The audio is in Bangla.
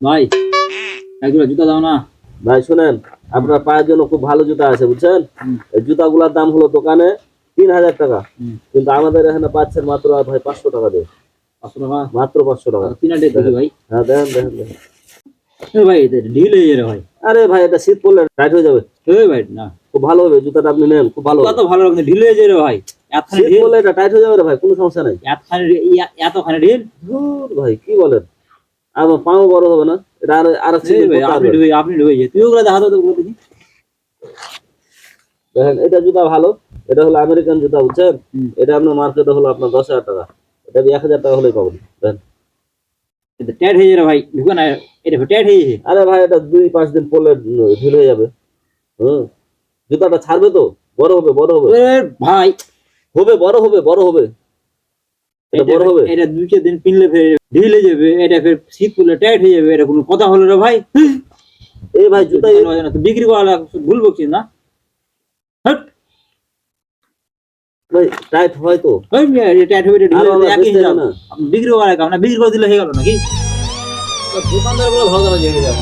ভাই এক জোড়া জুতা দাও না। ভাই শুনেন, আপনার পায়ের জন্য খুব ভালো জুতা আছে বুঝছেন। হুম। এই জুতাগুলোর দাম হলো দোকানে 3000 টাকা, হুম। কিন্তু আমাদের এখানে পাচ্ছেন মাত্র ভাই 500 টাকা দিয়ে, 500 টাকা মাত্র 500 টাকা। তিনটা দেখি ভাই। হ্যাঁ দেখেন দেখেন দেখেন। এ ভাই এটা ঢিল হয়ে যাবে ভাই। আরে ভাই এটা শীত পড়লে টাইট হয়ে যাবে, এই ভাই না খুব ভালো হবে জুতাটা, আপনি নেন খুব ভালো কত হবে। ভালো লাগছে, ঢিল হয়ে যাবে রে ভাই। এতখানি শীত ঢিল, পড়লে এটা টাইট হয়ে যাবে রে ভাই, কোনো সমস্যা নাই। এতখানি ঢিল। ধুর ভাই কি বলেন, আমার পাও বড় হবে না, এটা আর আর এই ভাই আপনি ঢুকে তুই ওগুলো দেখা তো ওগুলো দেখি। দেখেন এটা জুতা ভালো, এটা হলো আমেরিকান জুতা বুঝছেন। হুম। এটা আপনার মার্কেটে হলো আপনার 10,000 টাকা, এটা 1000 টাকা হলেই পাবেন। দেখেন এটা টাইট হয়ে যাবে ভাই, ঢুকে না। এটা টাইট হয়ে যাবে। আরে ভাই এটা 2-5 দিন পরলে ঢিল হয়ে যাবে। হুম, জুতাটা ছাড়বে তো, বড় হবে বড় হবে এ ভাই হবে বড় হবে বড় হবে, এটা বড় হবে। এটা 2-4 দিন পিনলে ফের ঢিল হয়ে যাবে, এটা ফের শীত পড়লে টাইট হয়ে যাবে, এটা কোনো কথা হলো রে ভাই। এই ভাই জুতা তো বিক্রি করা ভুল বকছিস না। হট ভাই টাইট হয় তো, ওই মিয়া, এটা টাইট হবে, এটা ঢিল আরো হবে, আমরা একই বেচতে হিসাব। না। বিক্রি করা কাম না, বিক্রি করে দিলে হয়ে গেল নাকি? দোকানদার গুলো ভালো জানা জেগে যাবে।